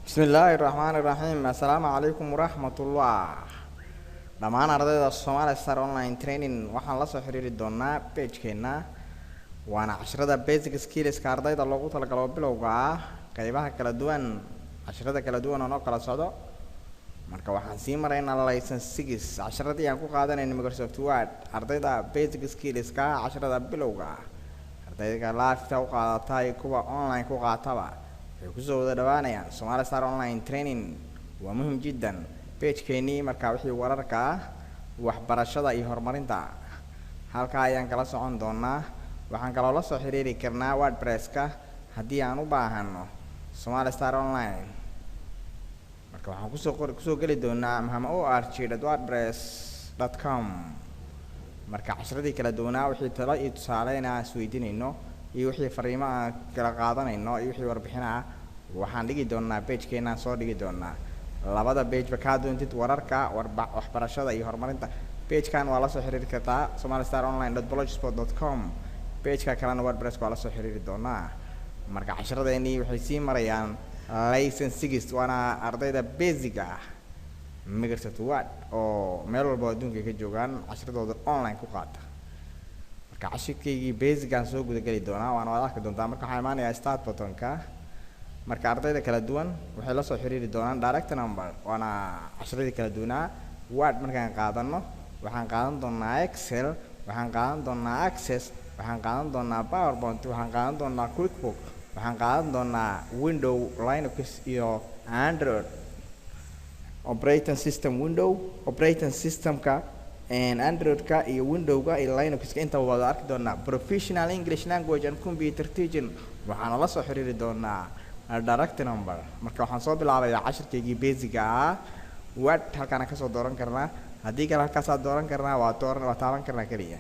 Bismillahirrahmanirrahim. Assalamualaikum warahmatullah. Dhammaan ardayda Somali Star Online Training waxaan la soo xiriiri doonaa page-keena waana casharada basic skills ka ardayda loogu talagalay bilowga ah qaybaha kala duwan casharada kala duwan oo kala socdo marka waxaan sii maraynaa lesson 6 casharadii aan ku qaadanayno Microsoft Word ardayda basic skills ka casharada bilowga ardayda live-ta u qaadatay kuwa online ku qaataba waxay ku soo wada dhawaanayaan Somali Star Online Training waa muhiim jiddan page-keeni marka wixii wararka waxbarashada iyo horumarinta halka ayaan kala socon doonaa waxaan kala la soo xiriiri karnaa WordPress-ka haddii aan u baahano Somali Star Online marka waxaan ku soo gali doonaa mahama.org.wordpress.com marka casharadii kala duwanaa wixii talo iyo tusaaleena isweydiinayno iyo wixii fariimo kala qaadanayno iyo wixii warbixin ah waxaan dhigi doonaa page-keena soo dhigi doonaa labada page ba ka doontid wararka waxbarashada iyo horumarinta page-kan waa la soo xiriiri kartaa somalistaronline.blogspot.com page-ka kalena WordPress waa la soo xiriiri doonaa marka casharadeenii waxay sii marayaan lesson 6 waana ardayda basic ah Microsoft Word oo meel walba adduunka ka joogaan casharadooda online ku qaata marka cashirkeygii basic aan soo guda gali doonaa waana wada arki doontaa marka waxaan imaanayaa start button-ka marka ardayda kala duwan waxay la soo xiriiri doonaan direct number waana casharadii kala duwanaa Word markaan qaadano waxaan qaadan doonaa Excel waxaan qaadan doonaa Access waxaan qaadan doonaa PowerPoint waxaan qaadan doonaa QuickBook waxaan qaadan doonaa Windows Linux iyo Android operating system operating system-ka Android-ka iyo Windows-ka iyo Linux-ka inta wada arki doonaa professional English language and computer teaching waxaan la soo xiriiri doonaa direct number marka waxaan soo bilaabayaa cashirkeygii basic ah Word halkaan ka soo dooran karnaa haddii kale halkaas aad dooran karnaa waa taaban karnaa kaliya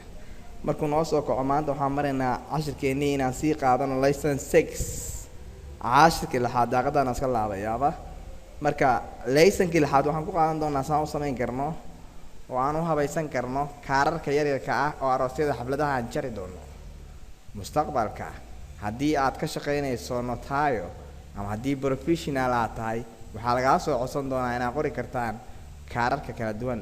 markuu noo soo kaco maanta waxaan maraynaa cashirkeennii inaan sii qaadano lesson 6 cashirkii lixaad daaqadaan iska laabayaaba marka lesson-kii lixaad waxaan ku qaadan doonaa saan u samayn karno oo aan u habaysan karno kaararka yaryarka ah oo aroosyada xafladaha aan jari doono mustaqbalka haddii aad ka shaqaynayso notayo ama haddii professional aad tahay waxaa lagaa soo codsan doonaa inaad qori kartaan kaararka kala duwan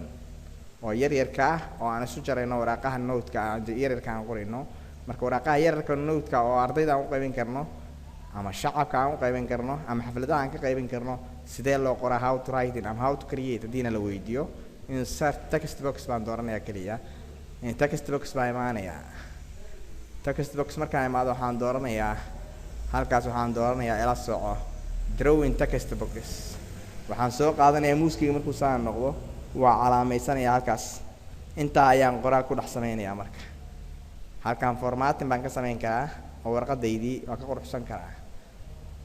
oo yaryarka ah oo aan isu jarayno waraaqaha note-ka yaryarka aan qorayno marka waraaqaha yaryarka note-ka oo ardayda aan u qaybin karno ama shacabka aan u qaybin karno ama xafladaha aan ka qaybin karno sidee loo qoraa how to write ama how to create haddiina la weydiiyo insert text box baan dooranayaa keliya text box baa imaanayaa text box markaan imaado waxaan dooranayaa halkaas waxaan dooranayaa ila soco drawing text box waxaan soo qaadanayaa muuskeyga markuu saan noqdo waa calaameysanayaa halkaas intaa ayaan qoraal ku dhex samaynayaa marka halkaan formatting baan ka samayn karaa oo warqadaydii waa ka quruxsan karaa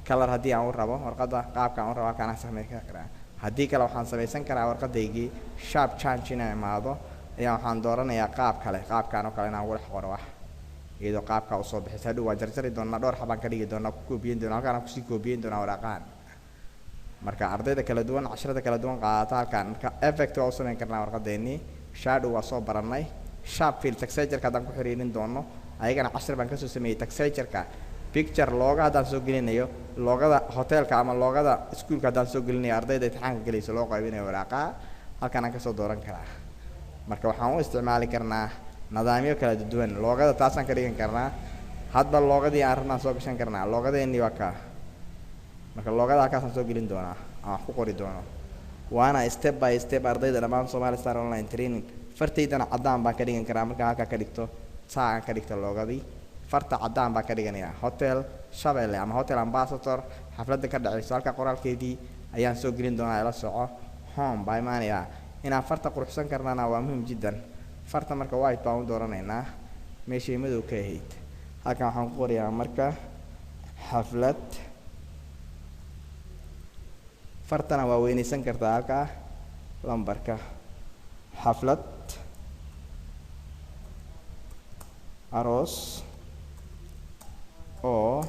color haddii aan u rabo warqada qaabka aan u rabo halkaan aan samayn karaa haddii kale waxaan samaysan karaa warqadaygii sharp change inaan imaado ayaa waxaan dooranayaa qaabkaan oo kale inaan ugu dhex qoro wax iyadoo qaabka u soo bixis hadhow waa jarjari doonaa dhowr xabaan ka dhigi doonaa ku koobiyeyn doonaa halkaan kusii koobiyeyn doonaa waraaqahan marka ardayda kala duwan casharada kala duwan qaadata halkaan marka effect waa u samayn karnaa warqadeennii shadow waa soo barannay sharp fill texture-ka haddaan ku xiriirin doono ayagana cashar baan kasoo sameeyey texture-ka picture looga haddaan soo gelinayo loogada hotelka ama loogada iskuulka haddaan soo gelinayo ardayda imtixaanka gelayso loo qaybinayo waraaqaha halkaan aan kasoo dooran karaa marka waxaan u isticmaali karnaa nidaamyo kala duwan loogada taasaan ka dhigan karnaa hadba loogadii aan rabnaan soo gashan karnaa loogadeennii waa ka marka loogada halkaasaan soo gelin doonaa aan wax ku qori doono waana step by step ardayda dhammaan Somali Star Online Training fartaydana caddaan baan ka dhigan karaa marka halkaa ka dhigto saa aan ka dhigto loogadii farta caddaan baan ka dhiganayaa hotel Shabeelle ama hotel ambassador xafladda ka dhacayso halka qoraalkeedii ayaan soo gelin doonaa ila soco home baa imaanayaa inaan farta quruxsan karnana waa muhiim jiddan farta marka white baan u dooranaynaa meeshii madow ka ahayd halkan waxaan ku qorayaa marka xaflad fartana waa weynaysan kartaa halka lambarka xaflad aroos oo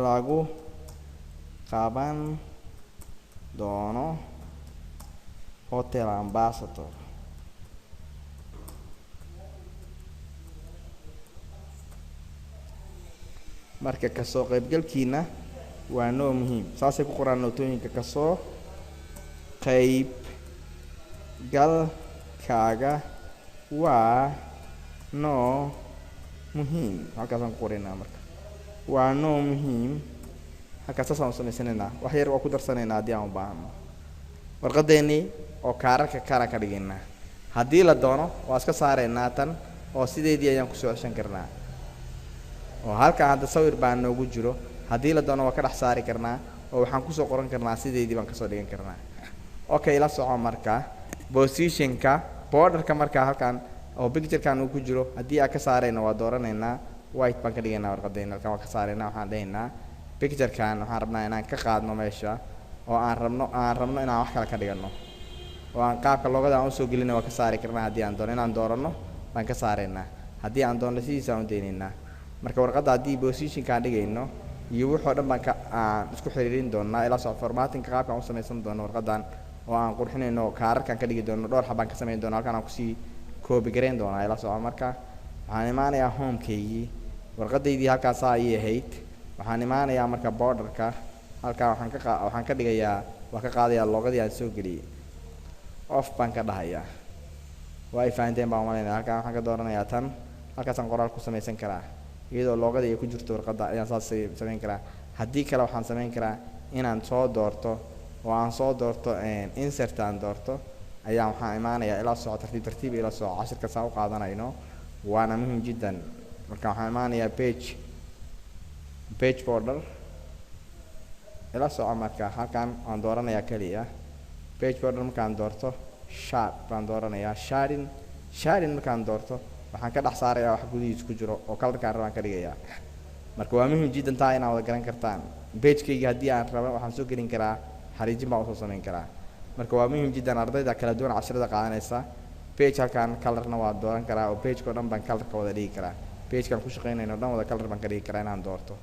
lagu qaban doono hotel ambassador marka kasoo qaybgalkiina waa noo muhiim saasay ku qoraan nootooyinka kasoo qaybgalkaaga waa noo muhiim halkaasaan ku qoraynaa marka waa noo muhiim halkaas saasaan u samaysanaynaa wax yar waa ku darsanaynaa haddii aan u baahano warqadeennii oo kaararka kala ka dhigaynaa haddii la doono waa iska saaraynaa tan oo sideedii ayaan kusoo ceshan karnaa oo halkan hadda sawir baa noogu jiro haddii la doono waa ka dhex saari karnaa oo waxaan kusoo qoran karnaa sideedii baan kasoo dhigan karnaa okay la soco marka positionka borderka marka halkan oo picturekan uu ku jiro haddii aan ka saarayno waa dooranaynaa white baan ka dhigaynaa warqadeena halkan waa ka saaraynaa waxaan dhahaynaa picturekan waxaan rabnaa inaan ka qaadno meesha oo aan rabno inaan wax kale ka dhigano oo aan qaabka loogada aan usoo gelina waa ka saari karnaa haddii aan doono inaan doorano baan ka saaraynaa haddii aan doonno sidiisa aan u daynaynaa marka warqadda haddii positionkaan dhigayno iyo wuxuu dhan baan aan isku xiriirin doonaa ilaa soo formattingka qaabkaan u samaysan doono warqadan oo aan qurxinayno kaararkaan ka dhigi doono dhowr xabaan ka samayn doono halkaan aan kusii koobi garayn doonaa ilaa soo marka waxaan imaanayaa homekeygii warqadaydii halkaasaa ayay ahayd waxaan imaanayaa marka borderka halkaan waxaan ka dhigayaa waa ka qaadayaa loogadii aan soo geliyey off baan ka dhahayaa waa ay fahanteen baan umalaynaya halkaan waxaan ka dooranayaa tan halkaasaan qoraal ku samaysan karaa iyadoo loogadii ay ku jirto warqadda ayaan saas samayn karaa haddii kale waxaan samayn karaa inaan soo doorto oo aan soo doorto insert aan doorto ayaan waxaan imaanayaa ilaa soo tartiib ilaa soo cashirka saa u qaadanayno waana muhiim jiddan marka waxaan imaanayaa page border ilaa soo marka halkaan waan dooranayaa kaliya page border markaan doorto shade baan dooranayaa shading markaan doorto waxaan ka dhex saarayaa wax gudihiis ku jiro oo kalarkaan rabaan ka dhigayaa marka waa muhiim jiddan taa inaad wada garan kartaan pagekayga haddii aan rabo waxaan soo gelin karaa xariijin baan usoo samayn karaa marka waa muhiim jiddan ardayda kala duwan casharada qaadanaysa page halkaan kalarna waa dooran karaa oo pageko dhan baan kalarka wada dhigi karaa pagekaan ku shaqaynayno dhan wada kalar baan ka dhigi karaa inaan doorto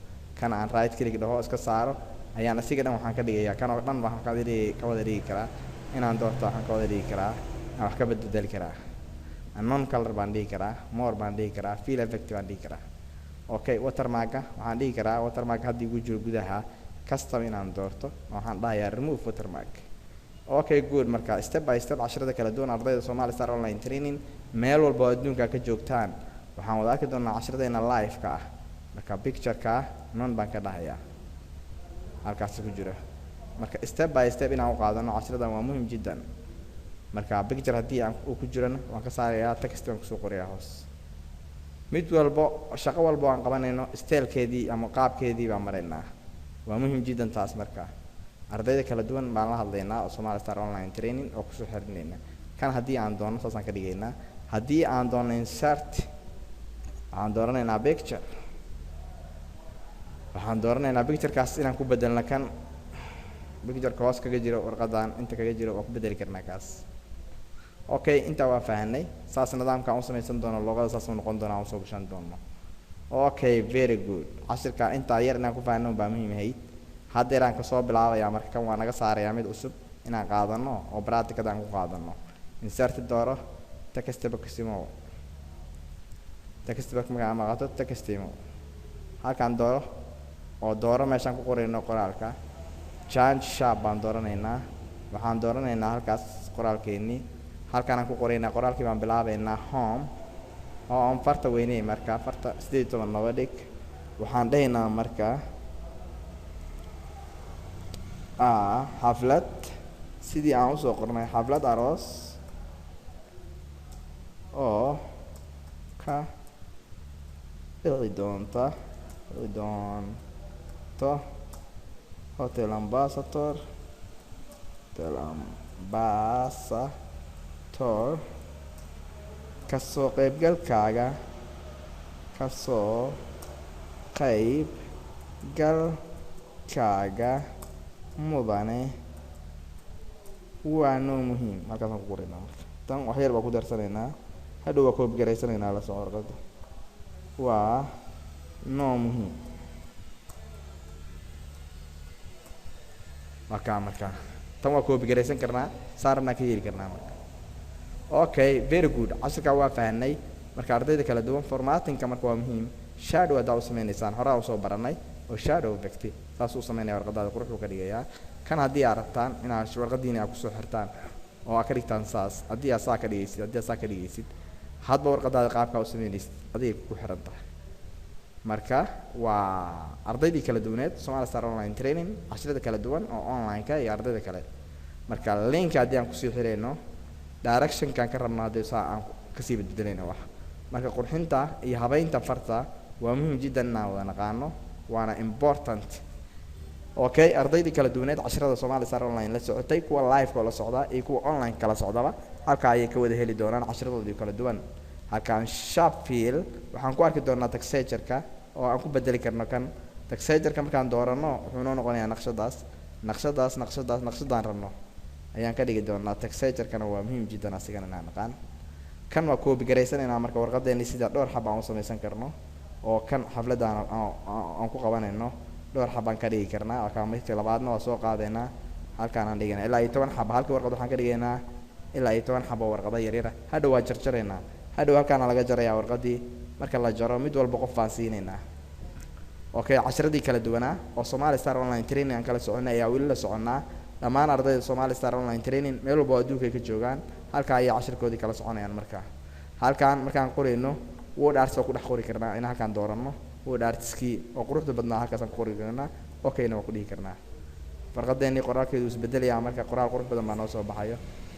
kan aan right click dhaho iska saaro ayaan isiga dhan waxaan ka dhigayaa kan oo dhan baan ka wada dhigi karaa inaan doorto waxaan ka wada dhigi karaa aan wax ka bedeli karaa non color baan dhigi karaa more baan dhigi karaa fill effect baan dhigi karaa okay watermark waxaan dhigi karaa watermark haddii ugu jiro gudaha custom inaan doorto waxaan dhahayaa remove watermark okay good marka step by step casharada kala duwan ardayda Somali Star Online Training meel walba oo adduunka ka joogtaan waxaan wada arki doonaa casharadeenna live-ka ah marka picture-ka non baan ka dhahayaa halkaas ku jira marka step by step inaan u qaadano casharadan waa muhiim jiddan marka picture haddii aan ku jirana waan ka saarayaa text baan kusoo qorayaa hoos mid walbo shaqo walbo aan qabanayno stylekeedii ama qaabkeedii baan maraynaa waa muhiim jiddan taas marka ardayda kala duwan baan la hadlaynaa oo Somali Star Online Training oo kusoo xirinaynaa kan haddii aan doono saasaan ka dhigaynaa haddii aan doono insert waxaan dooranaynaa picture waxaan dooranaynaa picturekaas inaan ku bedelno kan pictureka hoos kaga jiro warqadan inta kaga jiro waan ku bedeli karnaa kaas okay intaa waa fahanay saas nidaamka aan u samaysan doono loogada saas u noqon doona aan soo gashan doono okay very good cashirka intaa yar inaan ku fahanno baa muhiim ahayd haddeer aan kasoo bilaabayaa marka kan waa naga saarayaa mid cusub inaan qaadano oo practicada aan ku qaadano insert dooro text box markaan maqato text halkaan dooro oo dooro meeshaan ku qorayno qoraalka change shape baan dooranaynaa waxaan dooranaynaa halkaas qoraalkeennii halkaan aan ku qoraynaa qoraalkii baan bilaabaynaa home oo aan farta weynay marka farta 18 nooga dhig waxaan dhahaynaa marka xaflad sidii aan usoo qornay xaflad aroos oo ka dhici doonto Hotel Ambassador kasoo qaybgalkaaga mudane waa noo muhiim halkaasaan ku qoraynaa marka tan wax yar baa ku darsanaynaa hadhow waa koobi garaysanaynaa la soo warqada waa noo muhiim marka tan waa koobi garaysan karnaa saarna ka yeeli karnaa marka okay very good cashirka waa fahanay marka ardayda kala duwan formattingka marka waa muhiim shadow haddaa u sameynaysaan horaa usoo baranay oo shadow effect saas u sameynaya warqadaada quruxuu ka dhigayaa kan haddii aad rabtaan inaad warqadiina aad kusoo xirtaan oo aad ka dhigtaan saas haddii aad saa ka dhigaysid haddii aad saa ka dhigaysid hadba warqadaada qaabkaa u sameynaysid adigay ku xiran tahay marka waa ardaydii kala duwaneed Somali Star Online Training casharada kala duwan oo online-ka iyo ardayda kale marka link haddii aan kusii xireyno direction-kan ka rabnaa haddii saa aan kasii bedbedelayno wax marka qurxinta iyo habeynta farta waa muhiim jiddan inaan wada naqaano waana important okay ardaydii kala duwaneed casharada Somali Star Online la socotay kuwa live-ka la socda iyo kuwa online kala socdaba halka ayay ka wada heli doonaan casharadoodii kala duwan halkaan Sharpfield waxaan ku arki doonaa texture-ka oo aan ku bedeli karno kan texture-ka markaan doorano wuxuu noo noqonayaa naqshadaan rabno ayaan ka dhigi doonaa texture-kana waa muhiim jiddan asigana inaan naqaan kan waa copy garaysanaynaa marka warqadeeni sida dhowr xab aan u samaysan karno oo kan xafladaan aan ku qabanayno dhowr xab aan ka dhigi karnaa halka midka labaadna waa soo qaadeynaa halkaan aan dhiganaa ilaa 10 xab halka warqad waxaan ka dhigaynaa ilaa 10 xab oo warqada yar yar hadhow waa jarjaraynaa hadhow halkaan laga jarayaa warqadii marka la jaro mid walba qof baan siinaynaa okay casharadii kala duwanaa oo Somali Star Online Training aan kala soconay ayaa weli la soconaa dhammaan ardayda Somali Star Online Training meel walba adduunka ay ka joogaan halka ay casharkoodii kala soconayaan marka halkaan markaan qoreyno word arts oo ku dhex qori karnaa in halkaan dooranno word artskii oo quruxda badnaa halkaas aan ku qori karnaa okay-na waa ku dhihi karnaa farqadeennii qoraalkeedu isbedelayaa marka qoraal qurux badan baa noo soo baxayo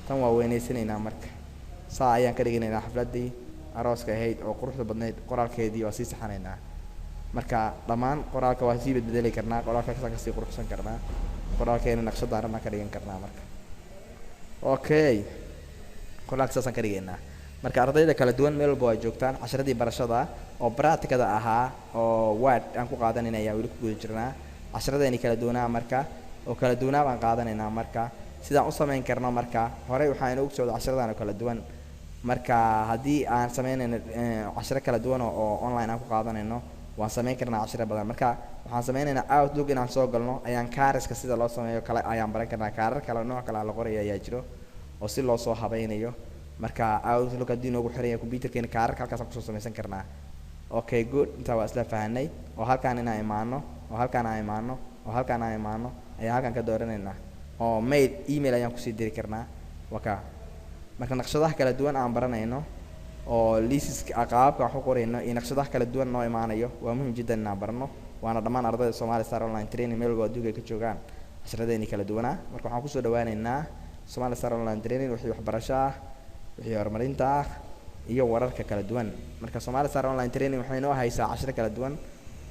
tan waa weynaysanaynaa marka saa ayaan ka dhiganaynaa xafladii arooska ahayd oo quruxda badnayd qoraalkeedii waa sii saxanaynaa marka dhammaan qoraalka waa sii bedeli karnaa qoraalka ka sii quruxsan karnaa qoraalkeena naqshadaan rabnaa ka dhigan karnaa marka okay qoraalka saasaan ka dhigaynaa marka ardayda kala duwan meel walba waa joogtaan casharadii barashada oo practicada ahaa oo word aan ku qaadanayna ayaa weli ku guda jirnaa casharadeeni kala duwanaa marka oo kala duwanaa baan qaadanaynaa marka sidaan u samayn karno marka horey waxaan ugu soo casharadaan oo kala duwan marka haddii aan sameynayno casharo kala duwan oo online aan ku qaadanayno waan samayn karnaa casharo badan marka waxaan sameynaynaa Outlook inaan soo galno ayaan kaariska sida loo sameeyo kale ayaan baran karnaa kaarar kale nooc kale la qorayo ayaa jiro oo si loo soo habaynayo marka Outlook haddii noogu xiran yahay computerkeena kaararka halkaas aan kusoo samaysan karnaa okay good intaa waa isla fahanay oo halkaan inaan imaano oo halkaan aan imaano oo halkaan aan imaano ayaa halkaan ka dooranaynaa oo mail email ayaan kusii diri karnaa waka marka naqshadaha kala duwan aan baranayno oo liisaska qaabka wax u qorayno iyo naqshadaha kala duwan noo imaanayo waa muhiim jiddan inaan barno waana dhammaan ardayda Somali Star Online Training meel walba adduunka ka joogaan casharadeeni kala duwanaa marka waxaan kusoo dhawaanaynaa Somali Star Online Training wixii waxbarasho ah wixii horumarinta ah iyo wararka kala duwan marka Somali Star Online Training waxay noo haysaa casharo kala duwan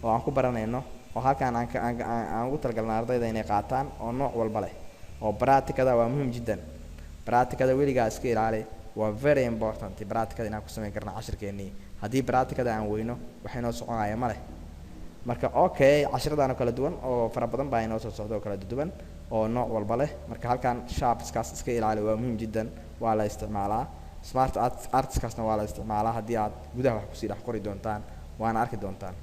oo aan ku baranayno oo halkaan aan ugu talagalnay ardayda inay qaataan oo nooc walba leh oo practicada waa muhiim jiddan practicada weligaa iska ilaali waa very important practicada inaan ku sameyn karno cashirkeennii haddii practicada aan weyno waxay noo soconaya ma leh marka okay casharadaan oo kala duwan oo fara badan baa inoo soo socda oo kala duwan oo nooc walba leh marka halkaan sharpskaas iska ilaali waa muhiim jiddan waa la isticmaalaa smart artskaasna waa la isticmaalaa haddii aad gudaha wax kusii dhex qori doontaan waana arki doontaan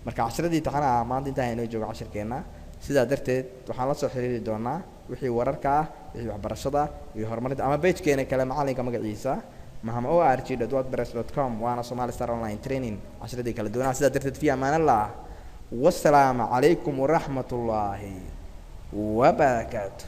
marka casharadii taxanaha maanta intaa inoo joogo cashirkeenna sidaa darteed waxaan la soo xiriiri doonaa wixii wararka ah wixii waxbarashada iyo horumarinta ama page-keena kale macalinka magaciisa maham.org.wordpress.com waana Somali Star Online Training casharadii kala duwanaa sidaa darteed fi amaan allah wassalaamu calaykum waraxmatullaahi wabarakaatuh